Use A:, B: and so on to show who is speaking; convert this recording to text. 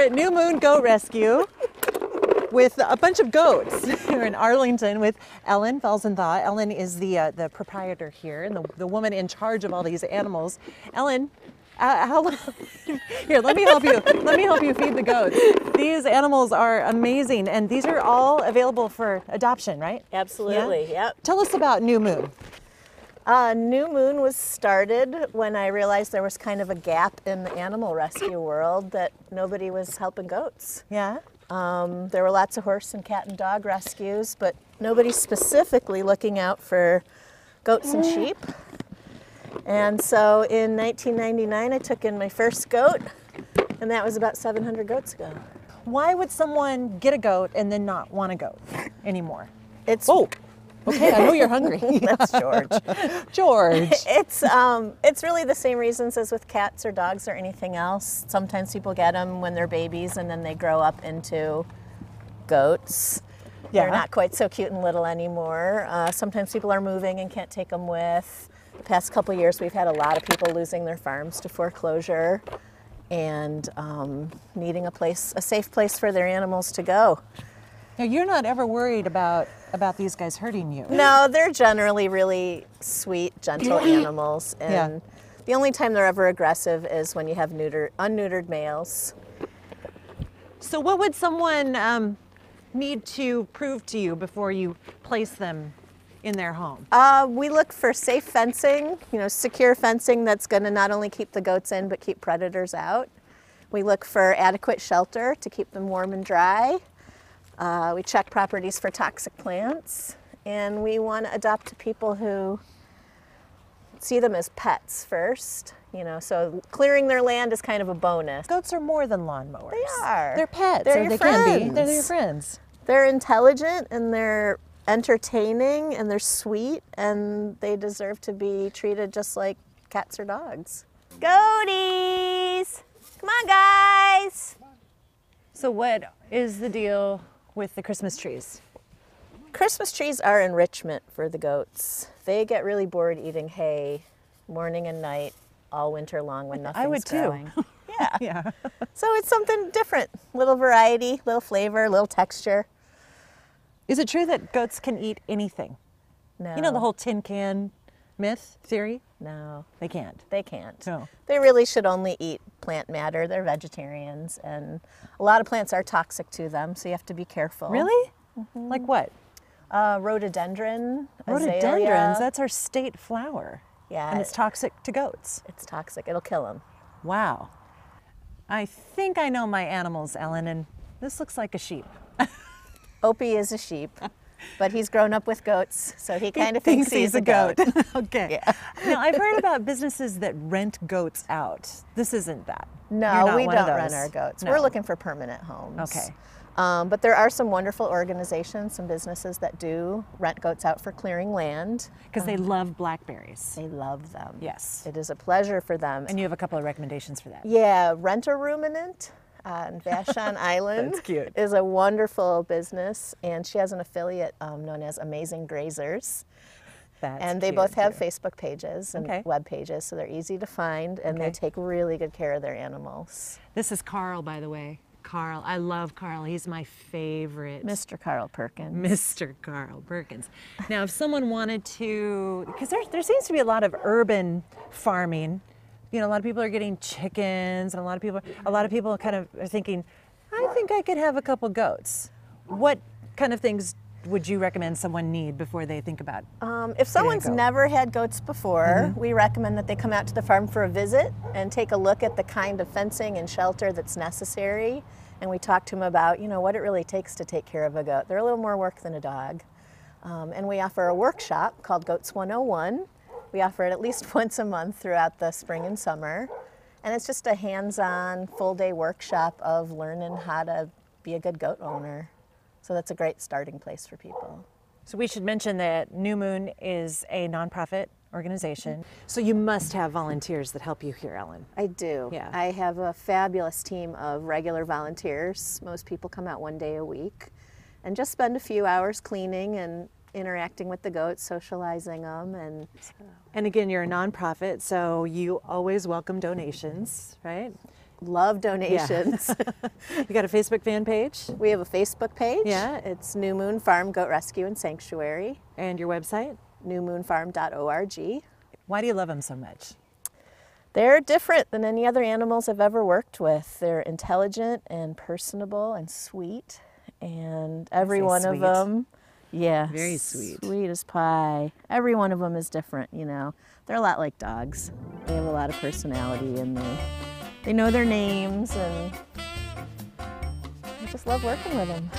A: at New Moon Goat Rescue with a bunch of goats. We're in Arlington with Ellen Felsenthal. Ellen is the proprietor here and the woman in charge of all these animals. Ellen, how long? Here, let me help you. Let me help you feed the goats. These animals are amazing, and these are all available for adoption, right?
B: Absolutely.
A: Yeah?
B: Yep.
A: Tell us about New Moon.
B: New Moon was started when I realized there was kind of a gap in the animal rescue world, that nobody was helping goats.
A: Yeah.
B: There were lots of horse and cat and dog rescues, but nobody specifically looking out for goats and sheep. And so in 1999, I took in my first goat, and that was about 700 goats ago.
A: Why would someone get a goat and then not want a goat anymore?
B: It's
A: Okay, I know you're hungry.
B: That's George.
A: George.
B: It's really the same reasons as with cats or dogs or anything else. Sometimes people get them when they're babies and then they grow up into goats.
A: Yeah.
B: They're not quite so cute and little anymore. Sometimes people are moving and can't take them with. The past couple of years, we've had a lot of people losing their farms to foreclosure and needing a safe place for their animals to go.
A: Now, you're not ever worried about these guys hurting you.
B: No, they're generally really sweet, gentle animals, and the only time they're ever aggressive is when you have unneutered males.
A: So what would someone need to prove to you before you place them in their home?
B: We look for safe fencing, secure fencing that's going to not only keep the goats in, but keep predators out. We look for adequate shelter to keep them warm and dry. We check properties for toxic plants, and we want to adopt to people who see them as pets first. So clearing their land is kind of a bonus.
A: Goats are more than lawnmowers.
B: They are.
A: They're pets.
B: They're
A: or
B: your
A: they
B: friends.
A: can be. They're your friends.
B: They're intelligent, and they're entertaining, and they're sweet, and they deserve to be treated just like cats or dogs. Goaties! Come on, guys!
A: So what is the deal with the Christmas trees?
B: Christmas trees are enrichment for the goats. They get really bored eating hay morning and night all winter long when nothing's
A: I would
B: growing.
A: too.
B: Yeah.
A: Yeah.
B: So it's something different. Little variety, little flavor, little texture.
A: Is it true that goats can eat anything?
B: No.
A: You know the whole tin can myth theory?
B: No,
A: They can't.
B: they can't.
A: No.
B: They really should only eat plant matter. They're vegetarians, and a lot of plants are toxic to them, so you have to be careful.
A: Really? Like what?
B: Rhododendron, azalea.
A: Rhododendrons, that's our state flower.
B: Yeah.
A: And it's toxic to goats.
B: It's toxic. It'll kill them.
A: Wow. I think I know my animals, Ellen, and this looks like a sheep.
B: Opie is a sheep, but he's grown up with goats, so he kind of thinks he's a goat.
A: Okay.
B: Yeah.
A: Now, I've heard about businesses that rent goats out. This isn't that. You're
B: No,
A: not
B: we
A: one of
B: don't rent
A: those.
B: our goats.
A: No.
B: We're looking for permanent homes.
A: Okay.
B: But there are some wonderful organizations, some businesses that do rent goats out for clearing land.
A: Because they love blackberries.
B: They love them.
A: Yes.
B: It is a pleasure for them.
A: And you have a couple of recommendations for that.
B: Yeah, Rent a Ruminant on Vashon Island
A: That's cute.
B: is a wonderful business, and she has an affiliate known as Amazing Grazers.
A: That's
B: And they
A: cute,
B: both have
A: too.
B: Facebook pages and
A: Okay.
B: web pages, so they're easy to find, and they
A: Okay.
B: take really good care of their animals.
A: This is Carl, by the way. Carl. I love Carl. He's my favorite.
B: Mr. Carl Perkins.
A: Mr. Carl Perkins. Now, if someone wanted to, because there seems to be a lot of urban farming. A lot of people are getting chickens, and a lot of people kind of are thinking, I think I could have a couple goats. What kind of things would you recommend someone need before they think about?
B: If someone's
A: goat.
B: never had goats before, we recommend that they come out to the farm for a visit and take a look at the kind of fencing and shelter that's necessary. And we talk to them about, what it really takes to take care of a goat. They're a little more work than a dog. And we offer a workshop called Goats 101. We offer it at least once a month throughout the spring and summer. And it's just a hands-on, full-day workshop of learning how to be a good goat owner. So that's a great starting place for people.
A: So we should mention that New Moon is a nonprofit organization. So you must have volunteers that help you here, Ellen.
B: I do.
A: Yeah.
B: I have a fabulous team of regular volunteers. Most people come out one day a week and just spend a few hours cleaning and interacting with the goats, socializing them.
A: And again, you're a nonprofit, so you always welcome donations, right?
B: Love donations.
A: You got a Facebook fan page?
B: We have a Facebook page.
A: Yeah.
B: It's New Moon Farm Goat Rescue and Sanctuary.
A: And your website?
B: newmoonfarm.org.
A: Why do you love them so much?
B: They're different than any other animals I've ever worked with. They're intelligent and personable and sweet. And every one of them, yeah,
A: very sweet.
B: Sweet as pie. Every one of them is different, you know. They're a lot like dogs. They have a lot of personality and they know their names, and I just love working with them.